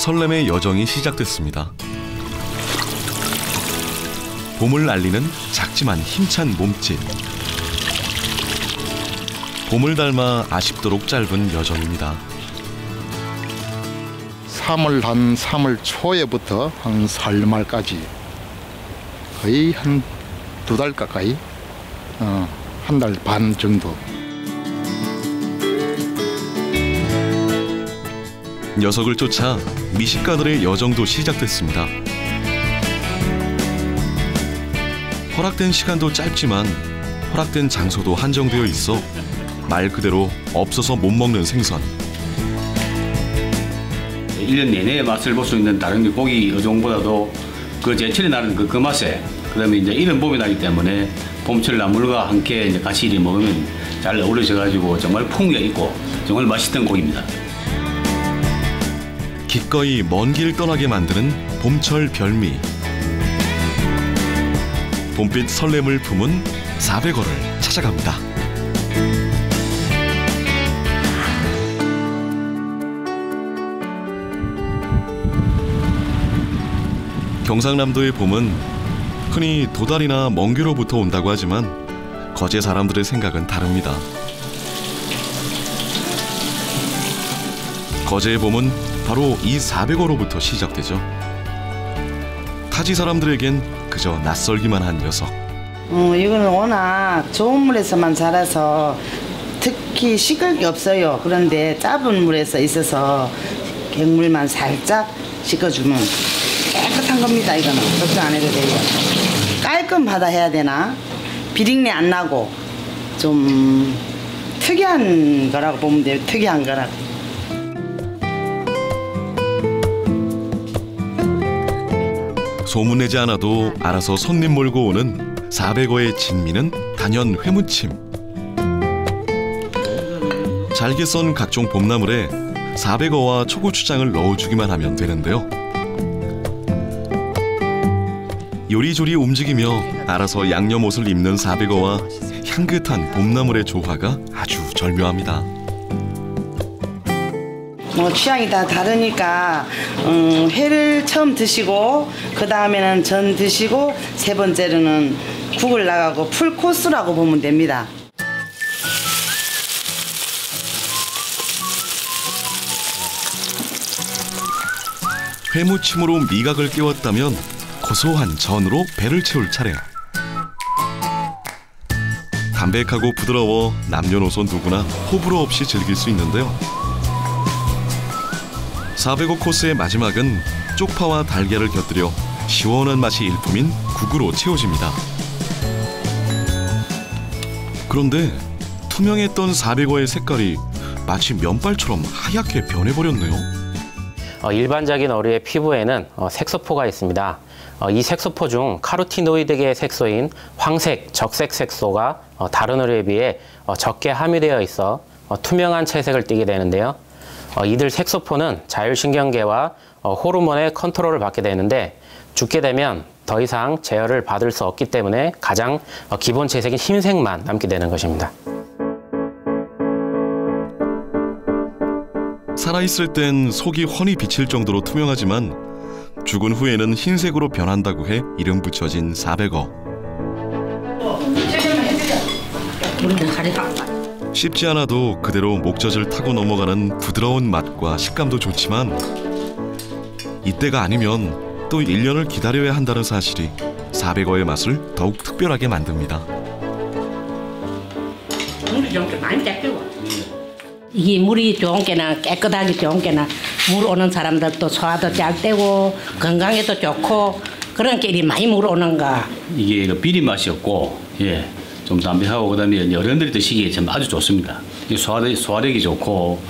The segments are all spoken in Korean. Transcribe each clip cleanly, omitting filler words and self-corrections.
설렘의 여정이 시작됐습니다. 봄을 알리는 작지만 힘찬 몸짓. 봄을 닮아 아쉽도록 짧은 여정입니다. 3월 초에부터 한 4월 말까지 거의 한 2달 가까이, 한 달 반 정도. 녀석을 쫓아 미식가들의 여정도 시작됐습니다. 허락된 시간도 짧지만 허락된 장소도 한정되어 있어 말 그대로 없어서 못 먹는 생선. 1년 내내 맛을 볼 수 있는 다른 고기 어종보다도 그 제철에 나는 그 맛에, 그다음에 이제 이른 봄이 나기 때문에 봄철 나물과 함께 이제 같이 이렇게 먹으면 잘 어우러져가지고 정말 풍미가 있고 정말 맛있던 고기입니다. 기꺼이 먼 길 떠나게 만드는 봄철 별미. 봄빛 설렘을 품은 400어를 찾아갑니다. 경상남도의 봄은 흔히 도달이나 먼 길로부터 온다고 하지만 거제 사람들의 생각은 다릅니다. 거제의 봄은 바로 이 400어로부터 시작되죠. 타지 사람들에겐 그저 낯설기만 한 녀석. 이거는 워낙 좋은 물에서만 자라서 특히 씻을 게 없어요. 그런데 작은 물에서 있어서 갱물만 살짝 씻어주면 깨끗한 겁니다. 이거는 걱정 안 해도 돼요. 깔끔하다 해야 되나? 비린내 안 나고 좀 특이한 거라고 보면 돼요. 특이한 거라고. 소문내지 않아도 알아서 손님 몰고 오는 400어의 진미는 단연 회무침. 잘게 썬 각종 봄나물에 400어와 초고추장을 넣어주기만 하면 되는데요. 요리조리 움직이며 알아서 양념옷을 입는 400어와 향긋한 봄나물의 조화가 아주 절묘합니다. 취향이 다 다르니까 회를 처음 드시고 그 다음에는 전 드시고 세 번째로는 국을 나가고 풀코스라고 보면 됩니다. 회무침으로 미각을 깨웠다면 고소한 전으로 배를 채울 차례. 담백하고 부드러워 남녀노소 누구나 호불호 없이 즐길 수 있는데요. 400어 코스의 마지막은 쪽파와 달걀을 곁들여 시원한 맛이 일품인 국으로 채워집니다. 그런데 투명했던 400어의 색깔이 마치 면발처럼 하얗게 변해버렸네요. 일반적인 어류의 피부에는 색소포가 있습니다. 이 색소포 중 카로티노이드계 색소인 황색, 적색 색소가 다른 어류에 비해 적게 함유되어 있어 투명한 채색을 띠게 되는데요. 이들 색소포는 자율신경계와 호르몬의 컨트롤을 받게 되는데 죽게 되면 더 이상 제어를 받을 수 없기 때문에 가장 기본 채색인 흰색만 남게 되는 것입니다. 살아있을 땐 속이 훤히 비칠 정도로 투명하지만 죽은 후에는 흰색으로 변한다고 해 이름 붙여진 400어. 씹지 않아도 그대로 목젖을 타고 넘어가는 부드러운 맛과 식감도 좋지만 이때가 아니면 또 1년을 기다려야 한다는 사실이 400어의 맛을 더욱 특별하게 만듭니다. 물이 좀 많이 잡히고 이게 물이 좋은 게나 깨끗하게 좋은 게나 물 오는 사람들도 소화도 잘 되고 건강에도 좋고 그런 게 이리 많이 물 오는가. 이게 비린 맛이 없고 좀 담백하고 그다음에 어른들이 드시기에 참 아주 좋습니다. 소화력이 좋고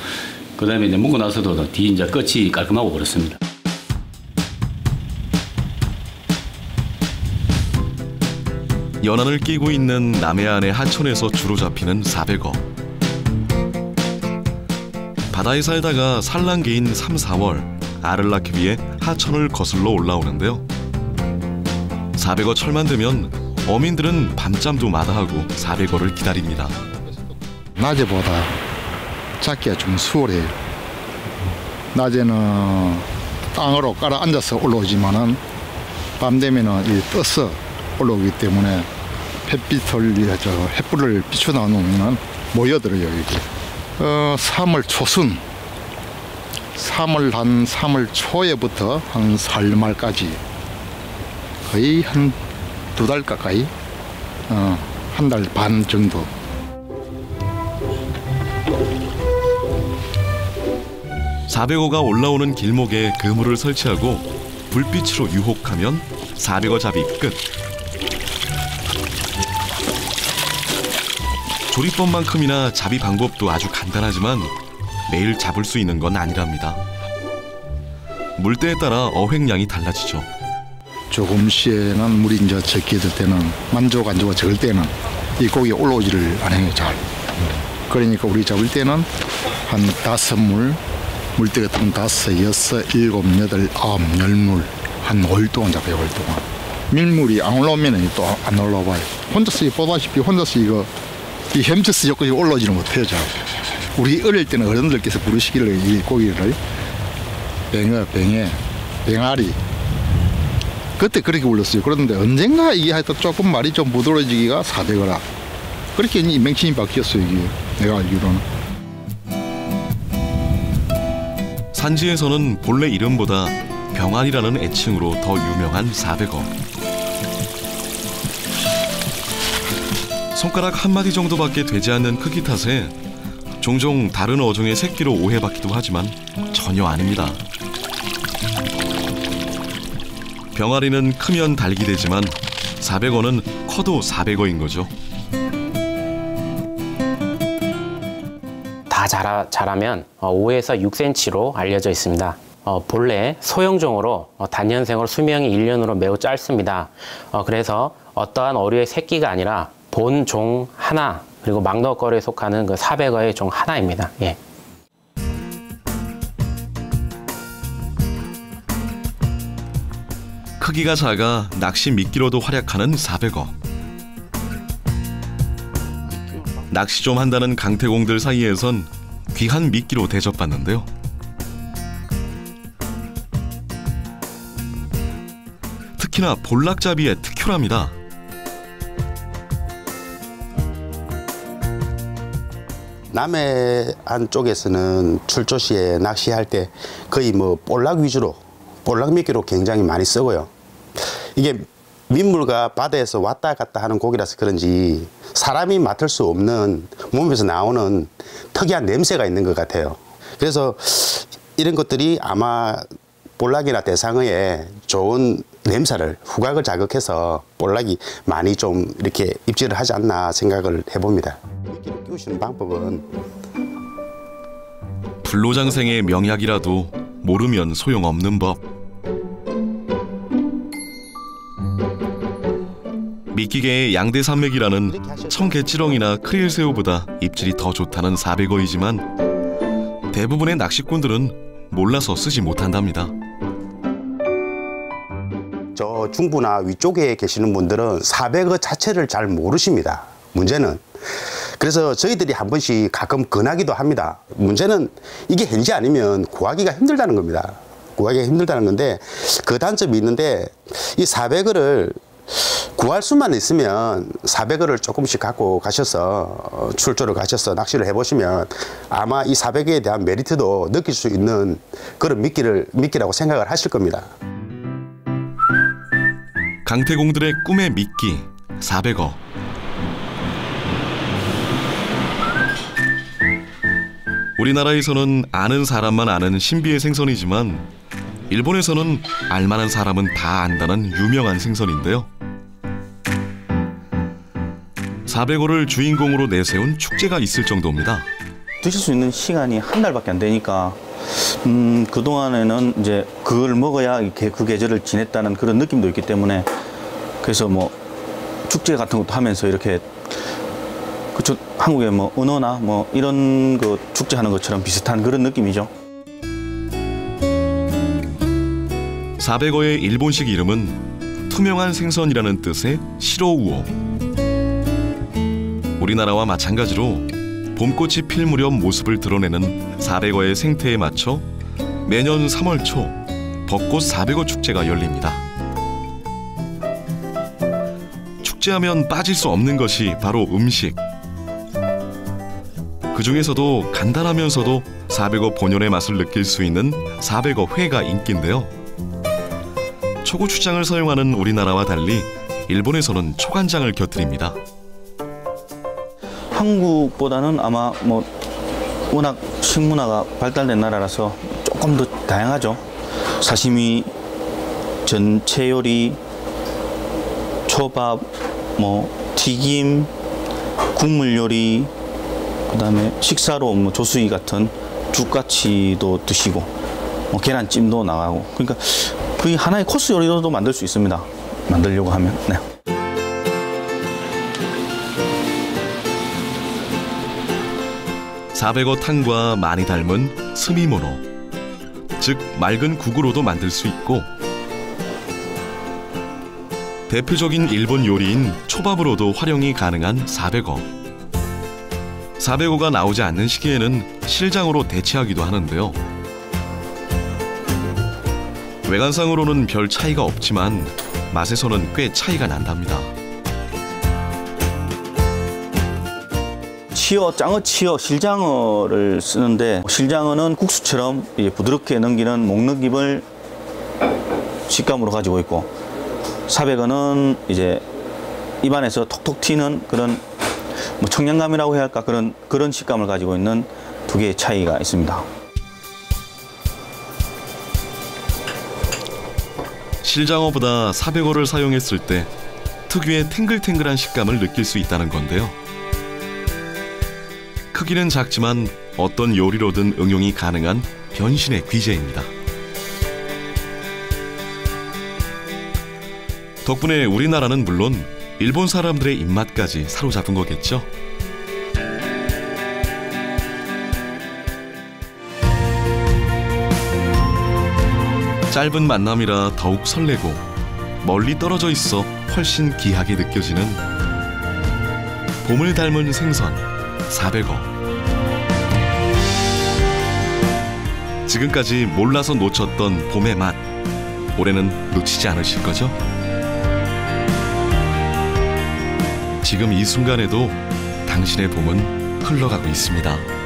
그다음에 이제 먹고 나서도 뒤 이제 끝이 깔끔하고 그렇습니다. 연안을 끼고 있는 남해안의 하천에서 주로 잡히는 400어. 바다에 살다가 산란기인 3, 4월 알을 낳기 위해 하천을 거슬러 올라오는데요. 400어 철만 되면 어민들은 밤잠도 마다하고 400어를 기다립니다. 낮에보다 잡기가 좀 수월해요. 낮에는 땅으로 깔아 앉아서 올라오지만은 밤 되면은 이 떠서 올라오기 때문에 햇불을 비춰 나누면 모여들어요 이게. 3월 초순, 3월 초에부터 한 4월 말까지 거의 한 2달 가까이, 한 달 반 정도. (400어)가 올라오는 길목에 그물을 설치하고 불빛으로 유혹하면 400어 잡이 끝. 조리법만큼이나 잡이 방법도 아주 간단하지만 매일 잡을 수 있는 건 아니랍니다. 물때에 따라 어획량이 달라지죠. 조금씩에는 물이 이제 적게 될 때는 만족 안 좋아 적을 때는 이 고기가 올라오지를 않아요 잘. 그러니까 우리 잡을 때는 한 5물, 물때 같은 5, 6, 7, 8, 9, 10물 한 5일 동안 잡아요. 5일 동안. 밀물이 안 올라오면 또 안 올라와요. 혼자서 보다시피 혼자서 이 햄쳐서 여기까지 올라오지는 못해요 잘. 우리 어릴 때는 어른들께서 부르시기를 이 고기를 뱅아리 그때 그렇게 불렀어요. 그런데 언젠가 이게 하여튼 조금 말이 좀 부드러워지기가 400어라. 그렇게 이 명칭이 바뀌었어요 이게 내가 알기로는. 산지에서는 본래 이름보다 병아리라는 애칭으로 더 유명한 400어. 손가락 한마디 정도밖에 되지 않는 크기 탓에 종종 다른 어종의 새끼로 오해받기도 하지만 전혀 아닙니다. 병아리는 크면 달기 되지만 400어는 커도 400어인 거죠. 다 자라면 5에서 6cm로 알려져 있습니다. 본래 소형종으로 단년생으로 수명이 1년으로 매우 짧습니다. 그래서 어떠한 어류의 새끼가 아니라 본 종 하나, 그리고 막너거리에 속하는 그 400어의 종 하나입니다. 예. 크기가 작아 낚시 미끼로도 활약하는 400어. 낚시 좀 한다는 강태공들 사이에선 귀한 미끼로 대접받는데요. 특히나 볼락잡이의 특효랍니다. 남해안 쪽에서는 출조 시에 낚시할 때 거의 뭐 볼락 위주로, 볼락 미끼로 굉장히 많이 쓰고요. 이게 민물과 바다에서 왔다 갔다 하는 고기라서 그런지 사람이 맡을 수 없는 몸에서 나오는 특이한 냄새가 있는 것 같아요. 그래서 이런 것들이 아마 볼락이나 대상어에 좋은 냄새를, 후각을 자극해서 볼락이 많이 좀 이렇게 입질을 하지 않나 생각을 해봅니다. 미끼를 끼우시는 방법은 불로장생의 명약이라도 모르면 소용없는 법. 미끼계의 양대산맥이라는 청개찌렁이나 크릴새우보다 입질이 더 좋다는 400어이지만 대부분의 낚시꾼들은 몰라서 쓰지 못한답니다. 저 중부나 위쪽에 계시는 분들은 400어 자체를 잘 모르십니다. 문제는. 그래서 저희들이 한 번씩 가끔 권하기도 합니다. 문제는 이게 현지 아니면 구하기가 힘들다는 겁니다. 구하기가 힘들다는 건데 그 단점이 있는데 이 400어를 구할 수만 있으면 400어를 조금씩 갖고 가셔서 출조를 가셔서 낚시를 해보시면 아마 이 400어에 대한 메리트도 느낄 수 있는 그런 미끼라고 생각을 하실 겁니다. 강태공들의 꿈의 미끼 400어. 우리나라에서는 아는 사람만 아는 신비의 생선이지만 일본에서는 알만한 사람은 다 안다는 유명한 생선인데요. 400어를 주인공으로 내세운 축제가 있을 정도입니다. 드실 수 있는 시간이 한 달밖에 안 되니까 그동안에는 이제 그걸 먹어야 그 계절을 지냈다는 그런 느낌도 있기 때문에 그래서 뭐 축제 같은 것도 하면서 이렇게 그쪽 한국의 뭐 은어나 뭐 이런 거 축제하는 것처럼 비슷한 그런 느낌이죠. 400어의 일본식 이름은 투명한 생선이라는 뜻의 시로우오. 우리나라와 마찬가지로 봄꽃이 필 무렵 모습을 드러내는 400어의 생태에 맞춰 매년 3월 초 벚꽃 400어 축제가 열립니다. 축제하면 빠질 수 없는 것이 바로 음식. 그 중에서도 간단하면서도 400어 본연의 맛을 느낄 수 있는 400어 회가 인기인데요. 초고추장을 사용하는 우리나라와 달리 일본에서는 초간장을 곁들입니다. 한국보다는 아마 뭐 워낙 식문화가 발달된 나라라서 조금 더 다양하죠. 사시미, 전체 요리, 초밥, 뭐 튀김, 국물 요리, 그다음에 식사로 뭐 조수이 같은 죽같이도 드시고 뭐 계란찜도 나가고, 그러니까 거의 하나의 코스 요리로도 만들 수 있습니다. 만들려고 하면. 네. (400어) 탕과 많이 닮은 스미모노, 즉 맑은 국으로도 만들 수 있고, 대표적인 일본 요리인 초밥으로도 활용이 가능한 400어. 400어가 나오지 않는 시기에는 실장으로 대체하기도 하는데요. 외관상으로는 별 차이가 없지만 맛에서는 꽤 차이가 난답니다. 치어, 짱어 치어, 실장어를 쓰는데, 실장어는 국수처럼 부드럽게 넘기는 목넘김을 식감으로 가지고 있고, 400어는 이제 입안에서 톡톡 튀는 그런 뭐 청량감이라고 해야 할까, 그런 식감을 가지고 있는 두 개의 차이가 있습니다. 실장어보다 400어를 사용했을 때 특유의 탱글탱글한 식감을 느낄 수 있다는 건데요. 크기는 작지만 어떤 요리로든 응용이 가능한 변신의 귀재입니다. 덕분에 우리나라는 물론 일본 사람들의 입맛까지 사로잡은 거겠죠. 짧은 만남이라 더욱 설레고 멀리 떨어져 있어 훨씬 귀하게 느껴지는 봄을 닮은 생선 400어. 지금까지 몰라서 놓쳤던 봄의 맛, 올해는 놓치지 않으실 거죠? 지금 이 순간에도 당신의 봄은 흘러가고 있습니다.